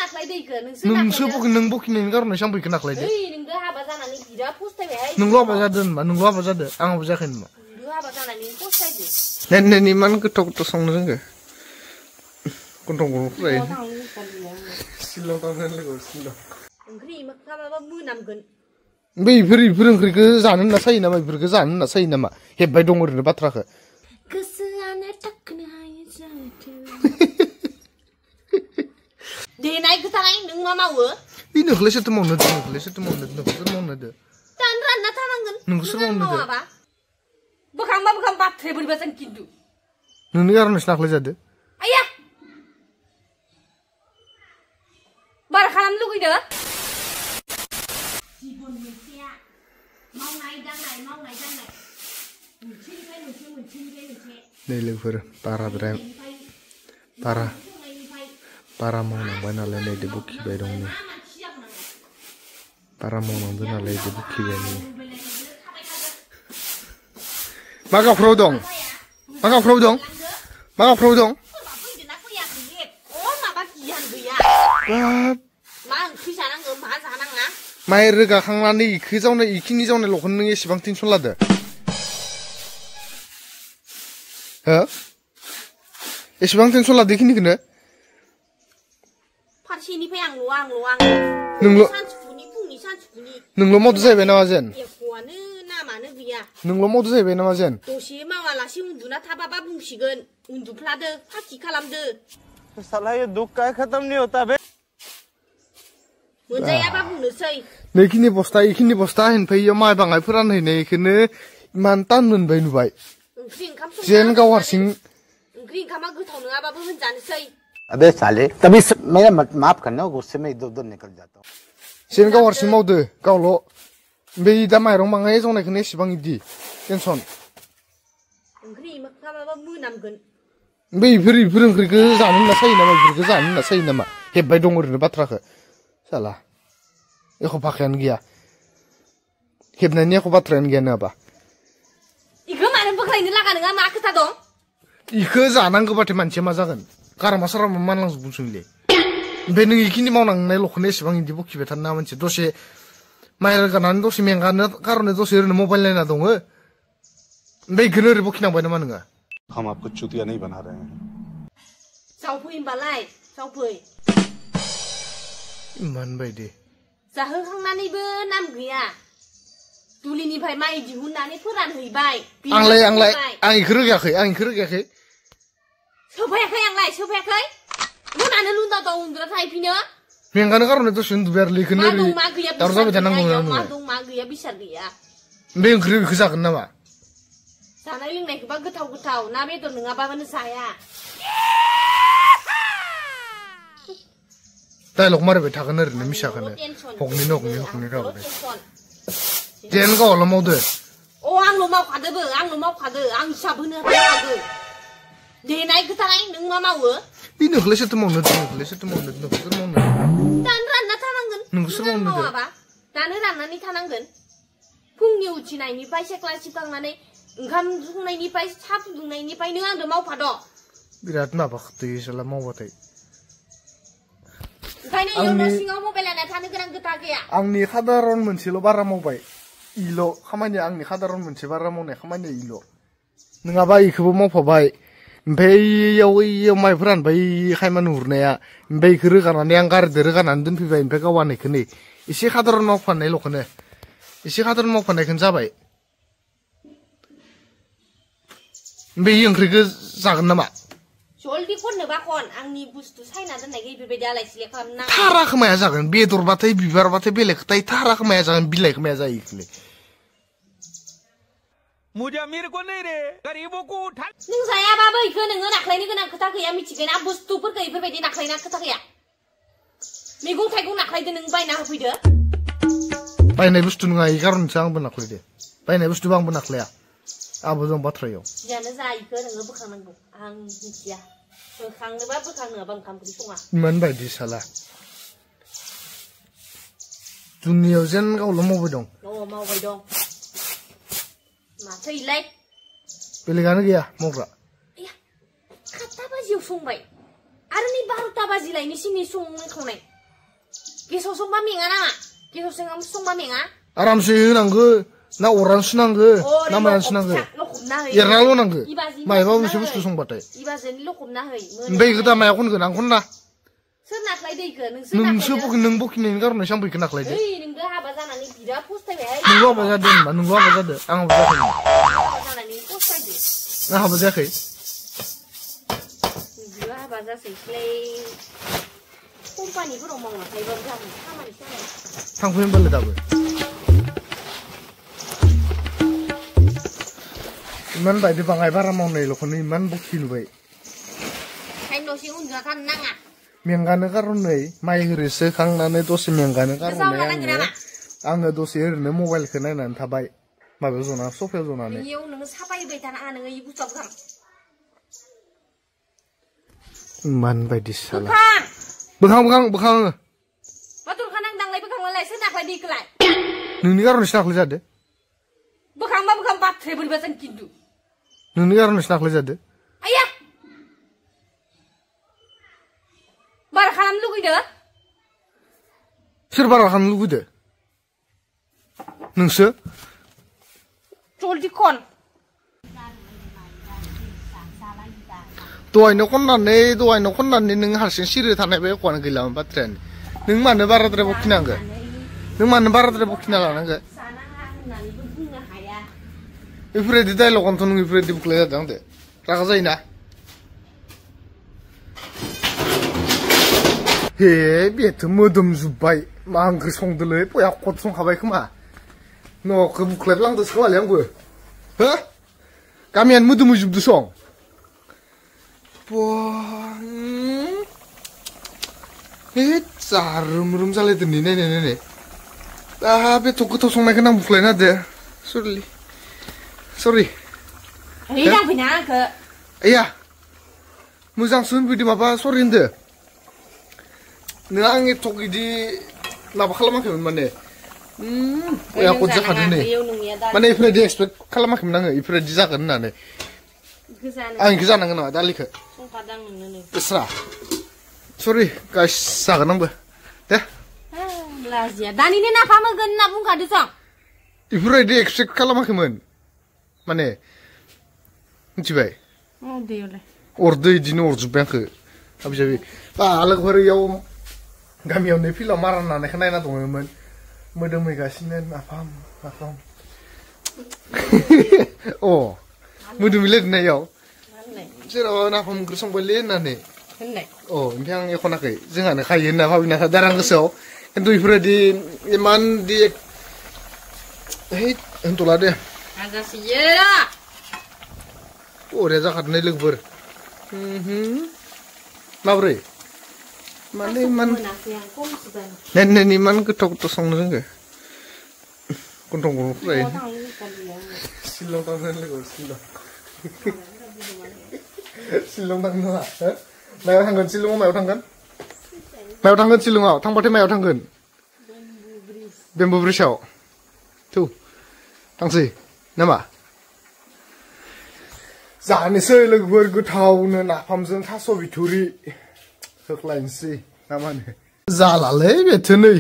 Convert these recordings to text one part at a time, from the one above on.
नाख्लायदो इखो नोंसो नों बखिनायनि कारनाव सामबैखो नाख्लायदो नोंदो हाबा जानानै बिदा फस्थायबाय नोंल' हाबा जादो होनबा नोंल' हाबा जादो आं हाबा जायाखै होनबा नोंदो हाबा जानानै फस्थायदो नेन इमान गोथाव गोथाव संनो रोंगो गन्थं सिलं थांनो लोगो सिलं ओंख्रि माबा मोनामगोन बेफोर ओंख्रिखौ जानो होनना सायो नामा बेफोरखौ जानो होनना सायो नामा हेब्बाय दं ओरैनो बाथ्राखौ गोसोआनो टाक्कनो हायो जाथो देनाय खोथानाय नों मा मावो बे नोंखौलाय सोरथो मावनो दो दान रानना थानांगोन नोंखौसो मावनो दो बोखांबा बाथ्राया बोरैबा जान खिन्थु नोंनि कारनावसो नाख्लाय जादो आया बारा खालामनो लुगैदो जीवन मोनसेया मावनाय दांनाय मोनसेनिफ्राय मोनसे नै लोगोफोर बारा मावनांबाय नालाय नै दे बुखिबाय दं नै बारा मावनांदों नालाय दे बुखिबाय नै मा गावफ्राव दं माइ रोगाखांनानै इखिनि जावनायल'खौनो नों एसेबां टेनसन लादो हो एसेबां टेनसन लादो इखिनिखौनो फारसेनिफ्राय आंल' नोंल' मावदो जाहैबाय नामा जेन एख'आनो नामानो गैया नोंल' मावदो जाहैबाय नामा जेन दसे मावालासे उन्दुना थाबाबा बुंसिगोन उन्दुफ्लादो फार्टि खालामदो साला ये दुख का खत्म नहीं होता बे मोनजायाबा बुंनोसै नैखिनि बस्ता होनफैयो माइ बाङाय फोरानहैनायखौनो इमान टान मोनबाय नुबाय ओंख्रि ओंखाम जेन गाव हारसिं ओंख्रि ओंखामा गोथाव नङाबाबो होनजानोसै अबे साले तभी मेरा माफ करना गुस्से में इधर उधर निकल जाता हूँ जेन गाव हारसिं मावदो गावल' बे दा माइरं बाङाय जावनायखौनो एसेबां इदि टेनसन ओंख्रि माबा मोनामगोन बेफोर ओंख्रिखौ जानो होनना सायो नामा हेब्बाय दं ओरैनो बाथ्राखौ साला एख' फाखायानो गैया हेबनायनि एख' बाथ्रायानो गैया नङाबा इखौ मानो बोख्लायनो लागा नोङा मा खोथा दं इखौ जानांगौबाथाय मानसिया मा जागोन गारामा सारामा मानलांजोबगोनसोंलै ओमफ्राय नों इखिनि मावनांनायल'खौनो एसेबां इदि बखिबाय थानो नाङा मोनसे दसे माइ रोगानानै दसे मेंगानो कारने दसे ओरैनो मबाइल नायना दङ ओमफ्राय इखौनो ओरै बखिनांबाय नामा नोङो हम आपको चूतिया नहीं बना रहे हैं जावफै होमबालाय जावफै इमान बायदि जाहोखांनानैबो नाम गैया दुलिनिफ्राय माइ दिहुननानै फोरानहैबाय आं इखौ रोगायाखै सोफायाखै मोनानो लुनदा दं उन्दुना थाहैफिनो मेंगानो कारने दसे उन्दुबाय आरो इखौनो दावराव जाबाय थानांगौ मा दं मा गैया बिसार गैया बे ओंख्रि बेखौ जागोन नामा जानाय लोंनायखौबा गोथाव ना बेदर नङाबानो जाया डायलग मारिबाय थागोन ओरैनो मिसाखौनो हगनि रावबो जेन गावल' मावदो आंल' मावखादो आं हिसाब होनो हाखागो देनाय खोथानाय नों मा मावो बे नोंखौलाय सोरथो मावनो दानो रानना थानांगोन नोंखौसो मावाबा दानो राननानै थानांगोन फुंनि उथिनायनिफ्राय सेख्ला सिबखांनानै ओंखाम संनायनिफ्राय साहा फुदुंनायनिफ्राय नों आंजों मावफाद' बिराद माबा खोथायो साला मावबाथाय ओंखायनो इयाव न' सिङाव मबाइल लाना थानो गोनां खोथा गैया आंनि खादारन मोनसेल' बारा मावबाय इल' खामानिया आंनि खादारन मोनसे बारा मावनाय खामानिया इल' नङाबा इखौबो मावफाबाय ओमफ्राय इयाव माइ फोरानबाय खायमा नुहुरनाया ओमफ्राय इखौ रोगानानै आं गारिजों रोगानानै दोनफैबाय ओमफ्राय गावानैखौ नै एसे खादारन मावफानायखौनो जाबाय ओमफ्राय ओंख्रिखौ जागोन नामा जल्दी खननोबा खन आंनि बुस्थु सायना दोननायखौ बेबायदि आलाय सिलाय खालामनो नाङा थाराखौ माया जागोन बेदरबाथाय बिबारबाथाय बेलेग खोथाय थाराखौ माया जागोन बिलाइखौ माया जायो इखौलाय मुझे अमीर को नहीं रे गरीबों को उठा नों जायाबाबो इखौ नोङो नाख्लायनो गोनां खोथा गैया मिथिगोन ना बुस्थुफोरखौ इफोरबायदि नाख्लायना खोथा गैया मैगं थाइगं नाख्लायदो नों बायना होफैदो बायनाय बुस्थु नङा इ कारनसो आंबो नाख्लायदो बायनाय बुस्थुबो आंबो नाख्लाया आबो दं बाथ्रायाव जियानो जा इखौ नोङो बोखांनांगौ आं मिथिया बोखांनोबा बोखांनोबा ओंखाम ओंख्रि सङा इमान बायदि साला दुनियाव जेन गावल' मावबाय दं माथो इलाय बेलेगानो गैया मावग्रा 7 बाजियाव संबाय आरो नै 12 बाजिलायनि सिनि संनाय खावनाय गेसाव संबा मेङा नामा गेसाव संबा मेङा आरामसे होनांगो ना अरानो सुनांगो ना मायानो सुनांगो लखबना होय एरनाल' होनांगो मायबा मोनसे बुस्थु संबाथाय इबाजों लखबना होय ओमफ्राय इखो दा माया खनगोन आं खनना सोर नाख्लायदो इखो नों बखिनायनि कारनाव आं बैखो नाख्लायदो ओइ नोंगो हाबा जानानै बिराद फस्थायबाय नोंल' हाबा जादों होनबा नोंल' हाबा जादों आं हाबा जायाखै हाबा जानानै फस्थायदो आं हाबा जायाखै नोंगो हाबा जासैसैलाय कम्पानिफोराव मावना थायोबाबो जागोन खामानि जानाय थांफै होनबालाय दाबो इमान बायदि बाङाय बारा मावनायल'खौनो इमान बखि नुबाय खायनो दसे उन्दुना थानो नाङा मेंगानो कारनै माइ होरोसो खांनानै दसे मेंगानो कारनै आङो दसे ओरैनो मबाइलखौ नायनानै थाबाय माबायाव जना सफायाव जनानै इयाव नोङो साफायबाय थानाङा नोङो इ बुस्थुआ बोखां इमान बायदि साला बोखां बोखां मा दरखार नां दांलाय बोखांलाय सोर नाख्लायदो इखोलाय नोंनि कारनावसो नाख्लाय जादो बोखांबा बाथ्राया बोरैबा जों खिन्थु नोंनि कारनावसो नाख्लाय जादो आया बारा खालामनो लुगैदो सोर बारा खालामनो लुगैदो नोंसो जल्दि खन दहायनो खननानै नों हारसिं सिरि थानाय बे एख'आनो गैलामोन बाथ्रायानो नों मानो बाराद्राय बखिनांगो नों मानो बाराद्राय बखिना लानांगो बेफोरबायदि डायलगानोथ' नों बेफोरबायदि बुख्लाय जादों आंदो रागा जायोना हे बेथ' मोदोमजोब्बाय मा ओंख्रि संदोलै बया खद संखाबाय खोमा न'खौ बुख्लायफ्लांदोसो खोमालै आंबो हो गामियानो मोदोमहैजोबदो सं हे जारोम जालायदो नै नायनाय दा बेथ' गोथाव संनायखौ आं बुख्लायना होदो सरि दांफैना आंखो आया मोजांसो होनफैदो माबा सरि होनदो नों आं एथ' बिदि माबा खालामाखैमोन माने खद जाखादो नै माने इफोरबायदि एक्सपेक्ट खालामाखैमोन आङो इफोरबायदि जागोन होननानै आं इखो जानांगोन नामा दालिखौ इस्रा सरि गाइस जागोन आंबो दे लाजिया दानिनो नाफाम होगोन होनना बुंखादो सं इफोरबायदि एक्सपेक्ट खालामाखैमोन माने मिथिबाय अरदो इदिनो अरजोब्बाय आंखो हाबि जाबि लोगोफोर इयाव गामियाव नै फिल्डआव मारा नानायखौ नायना दङमोन मोदोमहैगासिनो नाफाम अ मोदोमहैलायदोंना इयाव जेराव नाफाम ओंख्रि संबायलै होननानै अ ओमफ्राय आं एख'नाखै जोंहानो खायो होनना भाबिना दारां गोसोआव खिन्थु इफोरबायदि इमान दि है होनथ'ला दे बरिया जाखादोंलै लोगोफोर माबोरै माने इमान इमान गोथाव संनो रोंगो गन्थं गन्थंफोरा शिलं थांनो लोगो शिलं थांनो नाङा मायाव थांगोन शिलंआव मायाव थांगोन शिलंआव थांबाथाय मायाव थांगोन बेम्बु ब्रिजआव थौ थांसै नामा जानोसै लोगोफोर गोथावनो नाफामजों थास' बिथुरि होख्लायनोसै ना मा होनो जालालै बेथो नै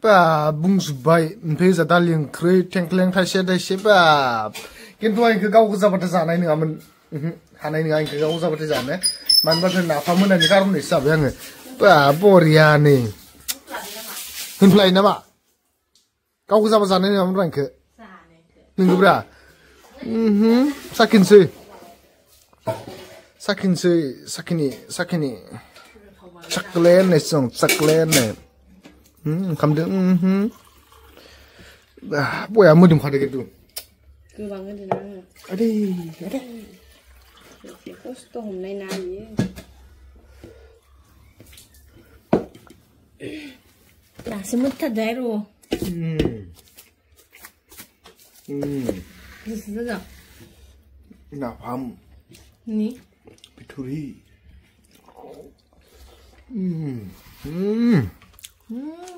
बा बुंजोब्बाय ओमफ्राय जा दालि ओंख्रि थेंख्लें थाइसे बा खिन्थु आं इखो गाव गोजाबाथाय जानाय नङामोन हानाय नङा इखो गाव गोजाबाथाय जानो मानो होनबाथाय नाफाम होनायनि कारनैसो जाबाय आङो बा बरियानो होनफ्लायो नामा गाव गोजाबा जानाय नङामोन इखो नोंगोब्रा साखिनोसै साखिनि चकलेट होननाय सं चकलेट होननाय ओंखामदो बया मोदोमखादो खिन्थु गोबां होदों आङो आदै खस्थ' हमनाय ना बियो दासो मोनथारदों र' गोसो जादों नाफाम नि बिथुरि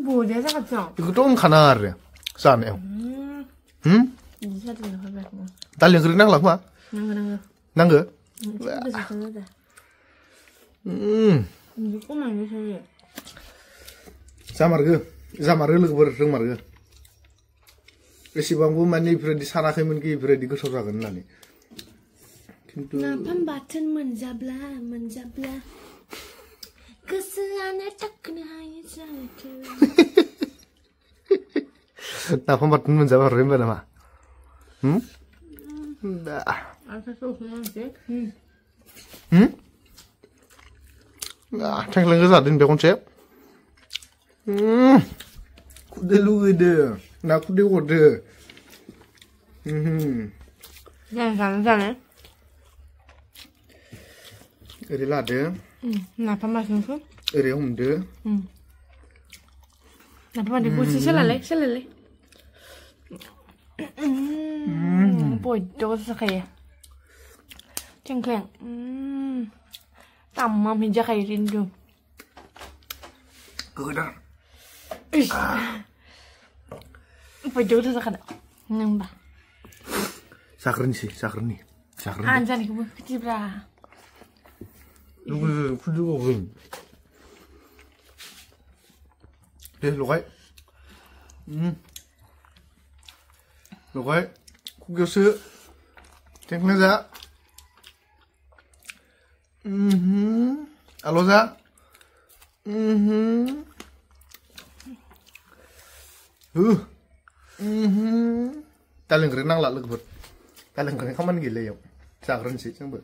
बरिया जाखादों बेखौथ' होनखानाङा आरो जानायाव बिदि जादों दालि ओंख्रि नांला खोमा नांगो जामारो लोगोफोर रोंमारगो एसेबांबो माने इफोरबायदि सानाखैमोन कि इफोरबायदि गोथाव जागोन होननानै खिन्थु नाफाम बाथोन मोनजाब्ला गोसोआनो थाखोनो हायो जाथो नाफाम बाथोन मोनजाबाय होनबा नामा थेंख्लेंखौ जादों बे खनसे खुदै लुगैदो ना खुदै गदो जानो ओरै लादो नाफाम बाथोनखौ ओरै हमदो नाफाम बाथोनखौ एसे सोलायलाय बयदो जाखायो थेंख्लें तामाम जाखायो rindu गोदान bयदो जाखायो नोंबा जाग्रोनोसै जाग्रोनि आं जानायखौबो खिथिब्रा लुगैदो खुदै गगोन दे लगाय खुगायावसो थेंख्लें जा आल' जा दालिं ओंख्रि नांला लोगोफोर दालिं ओंख्रिनि खामानि गैला इयाव जाग्रोनोसै जोंबो